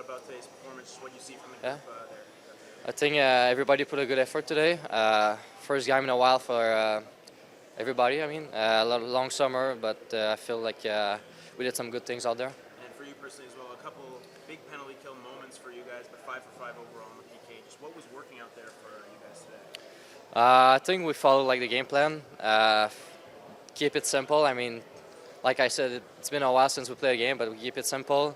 about today's performance, what you see from the group there? I think everybody put a good effort today. First game in a while for everybody. I mean, a long summer, but I feel like we did some good things out there. And for you personally as well, a couple big penalty kill moments for you guys, but 5 for 5 overall on the PK. Just what was working out there for you guys today? I think we followed like the game plan. Keep it simple. I mean, like I said, it's been a while since we played a game, but we keep it simple.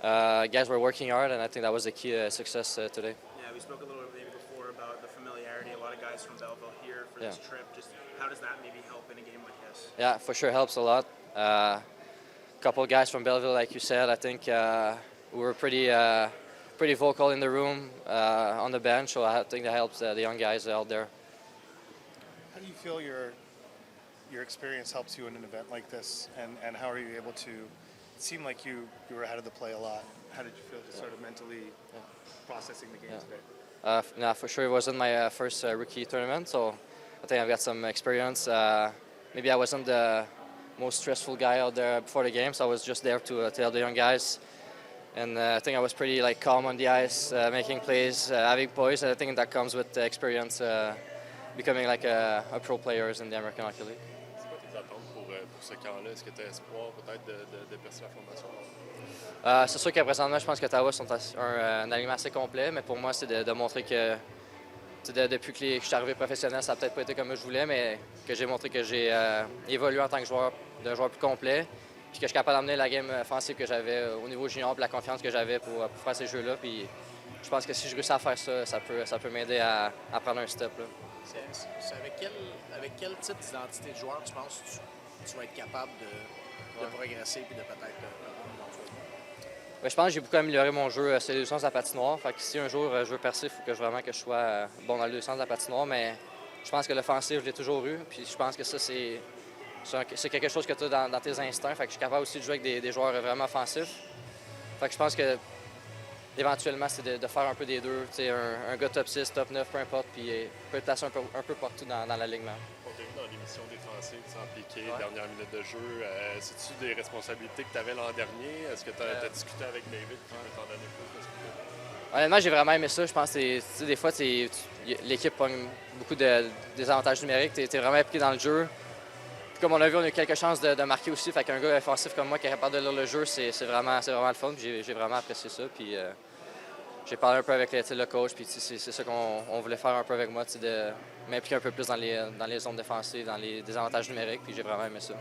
Guys were working hard, and I think that was the key success today. Yeah, we spoke a little bit maybe before about the familiarity. A lot of guys from Belleville here for this trip. Just how does that maybe help in a game like this? Yeah, for sure helps a lot. A couple of guys from Belleville, like you said, I think we were pretty vocal in the room on the bench, so I think that helps the young guys out there. How do you feel your experience helps you in an event like this, and how are you able to? It seemed like you were ahead of the play a lot. How did you feel just sort of mentally processing the game today? No, for sure it wasn't my first rookie tournament, so I think I've got some experience. Maybe I wasn't the most stressful guy out there before the game, so I was just there to help the young guys. And I think I was pretty calm on the ice, making plays, having poise. And I think that comes with experience, becoming a pro player in the American Hockey League. C'est quoi tes attentes pour ce camp-là? Est-ce que tu as espoir peut-être de percer la formation? C'est sûr qu'à présentement, je pense qu'Ottawa sont un alignement assez complet, mais pour moi, c'est de montrer que depuis que je suis arrivé professionnel, ça n'a peut-être pas été comme je voulais, mais que j'ai montré que j'ai évolué en tant que joueur, d'un joueur plus complet, puis que je suis capable d'amener la game offensive que j'avais au niveau junior, puis la confiance que j'avais pour faire ces jeux-là. Puis je pense que si je réussis à faire ça, ça peut m'aider à prendre un step. Là. C'est avec quel type d'identité de joueur tu penses que tu vas être capable de progresser et de peut-être rendre dans le jeu? Je pense que j'ai beaucoup amélioré mon jeu sur les deux sens de la patinoire. Fait que si un jour je veux percer, il faut que je sois bon dans les deux sens de la patinoire. Mais je pense que l'offensive, je l'ai toujours eu. Puis je pense que ça, c'est quelque chose que tu as dans tes instincts. Fait que je suis capable aussi de jouer avec des joueurs vraiment offensifs. Fait que je pense que éventuellement, c'est de faire un peu des deux. Un gars top 6, top 9, peu importe, puis peut être placé un peu partout dans l'alignement. On t'a vu dans l'émission défensive, sans piquer, dernière minute de jeu. C'est-tu des responsabilités que tu avais l'an dernier? Est-ce que tu as discuté avec David qui peut t'en donner plus? Honnêtement, j'ai vraiment aimé ça. Je pense que des fois, l'équipe pogne beaucoup de désavantages numériques. Tu es vraiment impliqué dans le jeu. Puis comme on a vu, on a eu quelques chances de marquer aussi. Fait qu'un gars offensif comme moi qui est capable de lire le jeu, c'est vraiment le fun. J'ai vraiment apprécié ça. Puis j'ai parlé un peu avec le coach. Puis c'est ça qu'on voulait faire un peu avec moi, de m'impliquer un peu plus dans les zones défensives, dans les désavantages numériques. Puis j'ai vraiment aimé ça.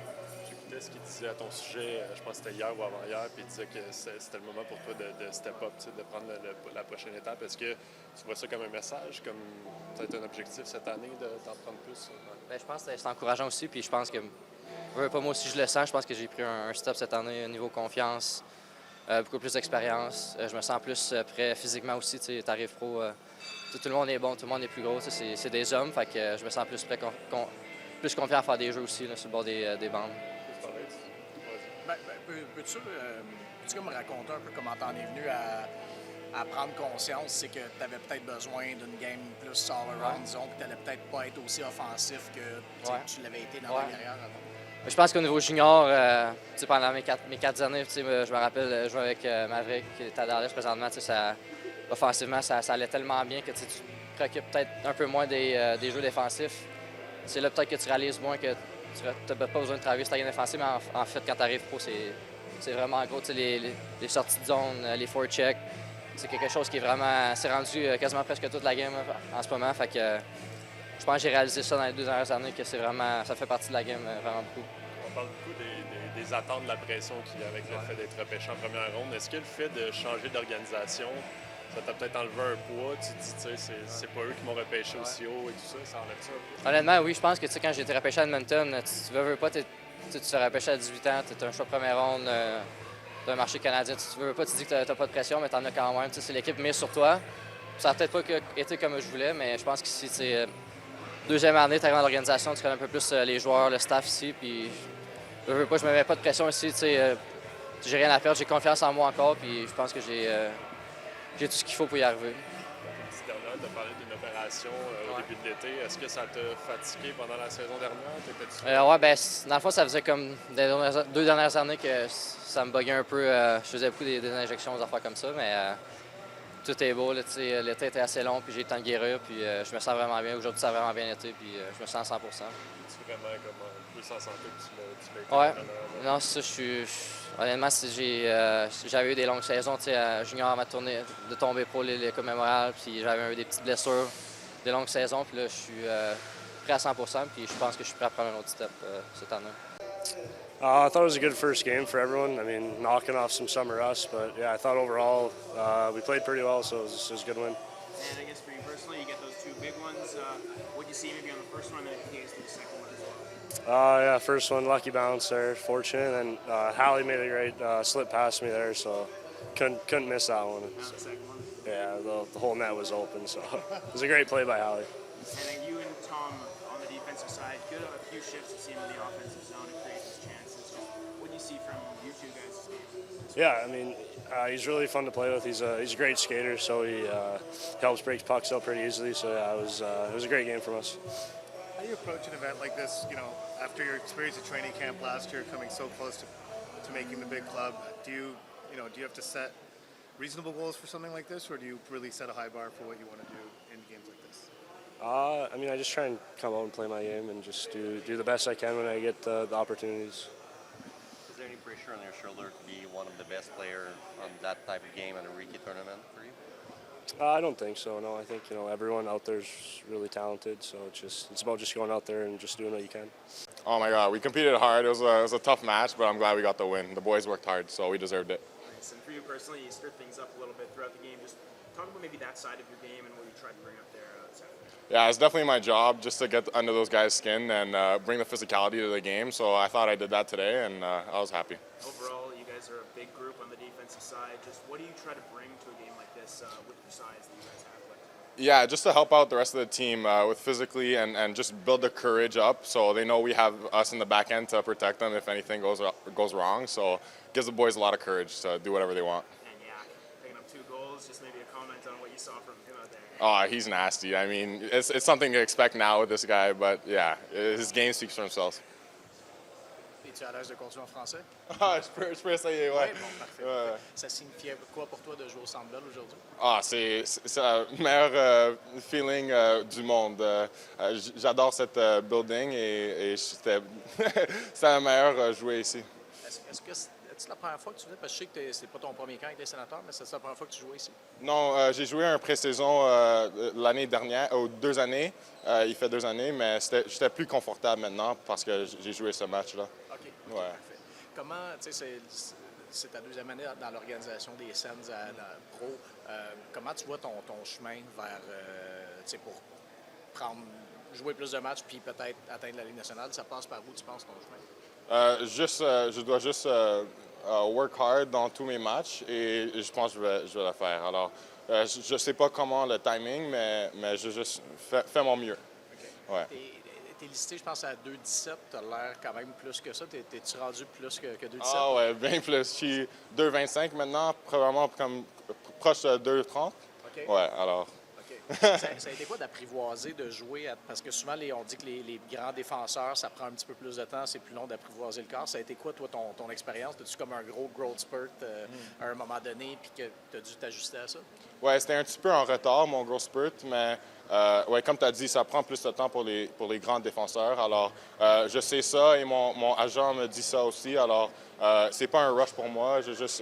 J'écoutais ce qu'il disait à ton sujet, je pense que c'était hier ou avant-hier, puis il disait que c'était le moment pour toi de step up, de prendre la prochaine étape. Est-ce que tu vois ça comme un message, comme peut-être un objectif cette année d'en prendre plus? Bien, je pense que c'est encourageant aussi, puis je pense que, pas moi aussi je le sens, je pense que j'ai pris un step cette année au niveau confiance, beaucoup plus d'expérience. Je me sens plus prêt physiquement aussi, tu arrives pro, tout le monde est bon, tout le monde est plus gros, c'est des hommes, fait que je me sens plus prêt, plus confiant à faire des jeux aussi là, sur le bord des bandes. Peux-tu me raconter un peu comment t'en es venu à prendre conscience, c'est que tu avais peut-être besoin d'une game plus all-around, disons, que tu n'allais peut-être pas être aussi offensif que tu l'avais été dans ta carrière avant? Je pense qu'au niveau junior, pendant mes 4 années, je me rappelle jouer avec Maverick qui est à Dallas présentement, offensivement, ça allait tellement bien que tu te préoccupes peut-être un peu moins des jeux défensifs. C'est là peut-être que tu réalises moins que tu n'as pas besoin de travailler sur ta game défensive, mais en fait, quand tu arrives pro, c'est vraiment gros. Les sorties de zone, les forechecks, c'est quelque chose qui est vraiment... C'est rendu quasiment presque toute la game en ce moment. Fait que je pense que j'ai réalisé ça dans les 2 dernières années, que ça fait partie de la game vraiment beaucoup. On parle beaucoup des attentes, de la pression qu'il y a avec le fait d'être repêché en première ronde. Est-ce que le fait de changer d'organisation, ça t'a peut-être enlevé un poids? Tu te dis, c'est pas eux qui m'ont repêché aussi haut et tout ça, ça enlève ça un peu? Honnêtement, oui, je pense que quand j'ai été repêché à Edmonton, tu veux pas, tu te fais repêcher à 18 ans, tu es un choix de première ronde d'un marché canadien. Tu veux pas, tu dis que tu n'as pas de pression, mais tu en as quand même. C'est l'équipe mise sur toi. Ça n'a peut-être pas été comme je voulais, mais je pense que si c'est deuxième année, tu arrives dans l'organisation, tu connais un peu plus les joueurs, le staff ici. Puis je veux pas, je me mets pas de pression ici. J'ai rien à perdre, j'ai confiance en moi encore, puis je pense que j'ai tout ce qu'il faut pour y arriver. Une petite dernière dernièrement, tu as parlé d'une opération au début de l'été. Est-ce que ça t'a fatigué pendant la saison dernière? Ouais, ben, dans le fond, ça faisait comme des 2 dernières années que ça me buguait un peu. Je faisais beaucoup des injections, des affaires comme ça, mais tout est beau. L'été était assez long, puis j'ai eu le temps de guérir, puis je me sens vraiment bien. Aujourd'hui, ça a vraiment bien été, puis je me sens à 100%. C'est vraiment comme plus en santé que tu l'as été. Ouais. Non, c'est ça, honnêtement, j'avais eu des longues saisons, à junior avant de tomber pro les Coupes mémoriales, puis j'avais eu des petites blessures, des longues saisons, puis là, je suis prêt à 100%, puis je pense que je suis prêt à prendre un autre step cette année. I thought it was a good first game for everyone. I mean, knocking off some summer rust, but yeah, I thought overall we played pretty well, so it was a good win. And I guess for you personally, you get those two big ones. What do you see maybe on the first one and against the second one as well? Yeah, first one, lucky bounce there, fortunate, and Hallie made a great slip past me there, so couldn't miss that one. Now the second one. Yeah, the whole net was open, so it was a great play by Hallie. And then you and Tom on the defensive side, good a few shifts to see him in the offensive zone and create his chances. What do you see from you two guys' game? Yeah, I mean, he's really fun to play with. He's a great skater, so he helps break pucks up pretty easily. So yeah, it was a great game from us. How do you approach an event like this, after your experience at training camp last year, coming so close to making the big club? Do you have to set reasonable goals for something like this, or do you really set a high bar for what you want to do in games like this? I mean, I just try and come out and play my game and just do the best I can when I get the opportunities. Is there any pressure on your shoulder to be one of the best players on that type of game at a rookie tournament for you? I don't think so. No, I think everyone out there is really talented. So it's about just going out there and just doing what you can. Oh my God, we competed hard. It was a tough match, but I'm glad we got the win. The boys worked hard, so we deserved it. Nice. And for you personally, you stirred things up a little bit throughout the game. Just talk about maybe that side of your game and what you tried to bring up there this afternoon. Yeah, it's definitely my job just to get under those guys' skin and bring the physicality to the game. So I thought I did that today, and I was happy. Overall, you guys are a big group on the defensive side. Just what do you try to bring to a game like this with your size that you guys have? Yeah, just to help out the rest of the team with physically and just build the courage up so they know we have us in the back end to protect them if anything goes wrong. So it gives the boys a lot of courage to do whatever they want. And yeah, picking up 2 goals, just maybe a comment on what you saw from him out there. Oh, he's nasty. I mean, it's something to expect now with this guy, but yeah, his game speaks for himself. Es-tu à l'aise de continuer en français? Ah, je peux essayer, ouais. Bon, parfait. Ouais. Ça signifiait quoi pour toi de jouer au Centre Bell aujourd'hui? Ah, c'est le meilleur feeling du monde. J'adore cette building et c'était le meilleur jouer ici. Est-ce que c'est la première fois que tu venais? Parce que je sais que c'est pas ton premier camp avec les Sénateurs, mais c'est la première fois que tu jouais ici? Non, j'ai joué un pré-saison l'année dernière, 2 années. Il fait 2 années, mais j'étais plus confortable maintenant parce que j'ai joué ce match-là. OK. Ouais. Parfait. Comment, tu sais, c'est ta 2e année dans l'organisation des Sens Pro. Comment tu vois ton chemin vers, tu sais, pour jouer plus de matchs puis peut-être atteindre la Ligue nationale? Ça passe par où, tu penses, ton chemin? Je dois juste work hard dans tous mes matchs et je pense que je vais le faire. Alors, je ne sais pas comment le timing, mais je juste fais mon mieux. OK. Ouais. T'es listé, je pense, à 2,17. T'as l'air quand même plus que ça. T'es-tu rendu plus que 2,17? Ah ouais, bien plus. Je suis 2,25 maintenant, probablement comme proche de 2,30. OK. Ouais, alors... OK. Ça a été quoi d'apprivoiser, de jouer? Parce que souvent, on dit que les grands défenseurs, ça prend un petit peu plus de temps, c'est plus long d'apprivoiser le corps. Ça a été quoi, toi, ton expérience? As-tu comme un gros growth spurt à un moment donné puis que tu as dû t'ajuster à ça? Ouais, c'était un petit peu en retard, mon growth spurt, mais ouais, comme tu as dit, ça prend plus de temps pour les grands défenseurs. Alors, je sais ça et mon agent me dit ça aussi. Alors, c'est pas un rush pour moi. Je juste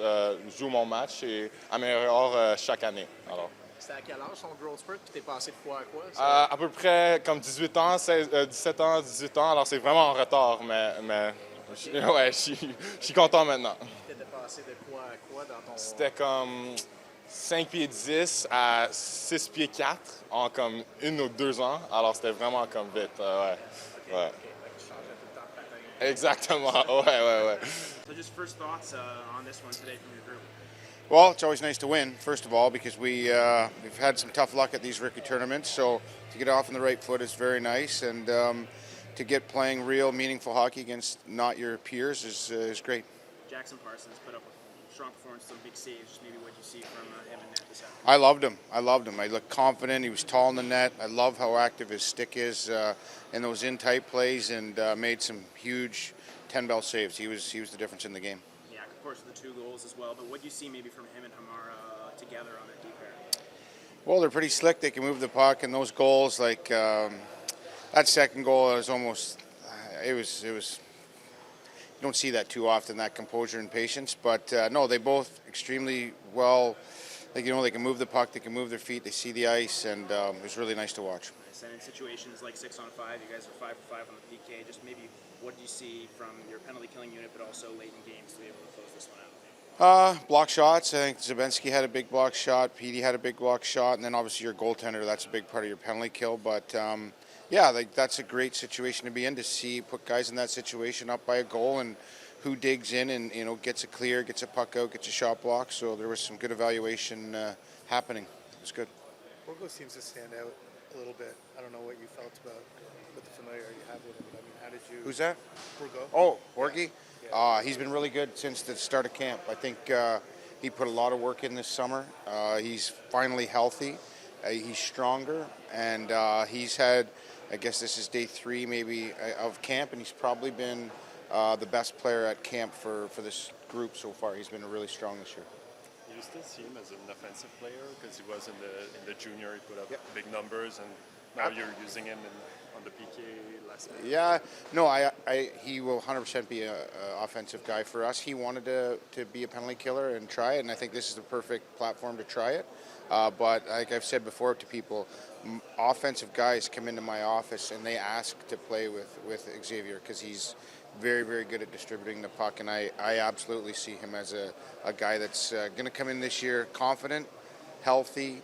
joue mon match et améliore chaque année. Alors. C'était à quel âge son growth spurt? Puis t'es passé de quoi à quoi? À peu près comme 18 ans, 17 ans, 18 ans. Alors, c'est vraiment en retard, mais ouais, je suis content maintenant. T'étais passé de quoi à quoi dans ton... C'était comme 5 pieds 10 à 6 pieds 4 en comme 1 ou 2 ans. Alors, c'était vraiment comme vite. Ouais. OK. Ouais. Tu changeais tout le temps de patin. Exactement. Ouais. So just first thoughts on this one today from your group. Well, it's always nice to win, first of all, because we've had some tough luck at these rookie tournaments. So to get off on the right foot is very nice, and to get playing real, meaningful hockey against not your peers is great. Jackson Parsons put up strong performance, some big saves. Just maybe what you see from him in net this afternoon. I loved him. I loved him. I looked confident. He was tall in the net. I love how active his stick is in those in-tight plays, and made some huge 10-bell saves. He was the difference in the game. Yeah, of course, the 2 goals as well. But what do you see maybe from him and Hamara together on that deep pair? Well, they're pretty slick. They can move the puck, and those goals, like that second goal, was almost. It was. You don't see that too often, that composure and patience. But no, they both extremely well. Like, they can move the puck, they can move their feet, they see the ice, and it was really nice to watch. Nice. And in situations like 6-on-5, you guys are 5 for 5 on the PK. Just maybe what do you see from your penalty killing unit, but also late in games to be able to close this one out? Block shots. I think Zabinski had a big block shot. Petey had a big block shot, and then obviously your goaltender. That's a big part of your penalty kill. But yeah, like, that's a great situation to be in, to put guys in that situation up by a goal, and who digs in and gets a clear, gets a puck out, gets a shot block. So there was some good evaluation happening. It was good. Bourgault seems to stand out a little bit. I don't know what you felt about with the familiarity you have with him. But I mean, how did you? Who's that? Bourgault. Oh, Borgie? Yeah. He's been really good since the start of camp. I think he put a lot of work in this summer. He's finally healthy. He's stronger, and he's had, I guess this is day 3 maybe of camp, and he's probably been the best player at camp for this group so far. He's been really strong this year. You still see him as an offensive player because he was in the junior. He put up big numbers, and now you're using him on the PK last night. Yeah, no, he will 100% be an offensive guy for us. He wanted to be a penalty killer and try it, and I think this is the perfect platform to try it. But like I've said before to people, offensive guys come into my office and they ask to play with Xavier because he's very, very good at distributing the puck, and I absolutely see him as a guy that's going to come in this year confident, healthy,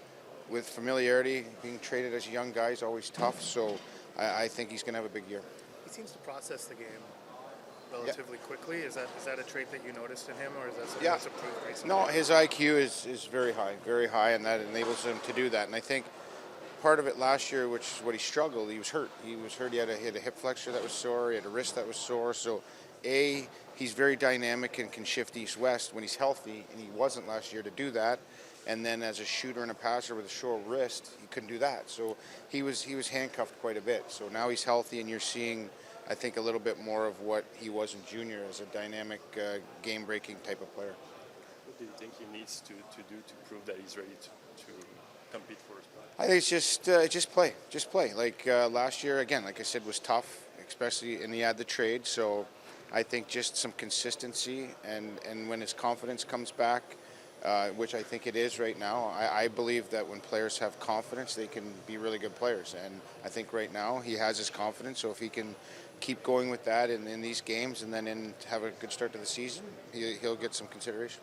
with familiarity. Being traded as a young guy is always tough, so I think he's going to have a big year. He seems to process the game relatively quickly. Is that a trait that you noticed in him, or is that something that's improved recently? No, his IQ is very high, and that enables him to do that. And I think part of it last year, which is what he struggled, he was hurt. He had a hip flexor that was sore. He had a wrist that was sore. So, he's very dynamic and can shift east-west when he's healthy, and he wasn't last year to do that. And then as a shooter and a passer with a short wrist, he couldn't do that. So he was handcuffed quite a bit. So now he's healthy, and you're seeing, I think, a little bit more of what he was in junior as a dynamic, game-breaking type of player. What do you think he needs to do to prove that he's ready to compete for his spot? I think it's just play. Like last year, again, like I said, was tough, especially, and he had the trade. So I think just some consistency, and when his confidence comes back, which I think it is right now, I believe that when players have confidence, they can be really good players. And I think right now he has his confidence. So if he can keep going with that in these games, and then have a good start to the season, he'll get some consideration.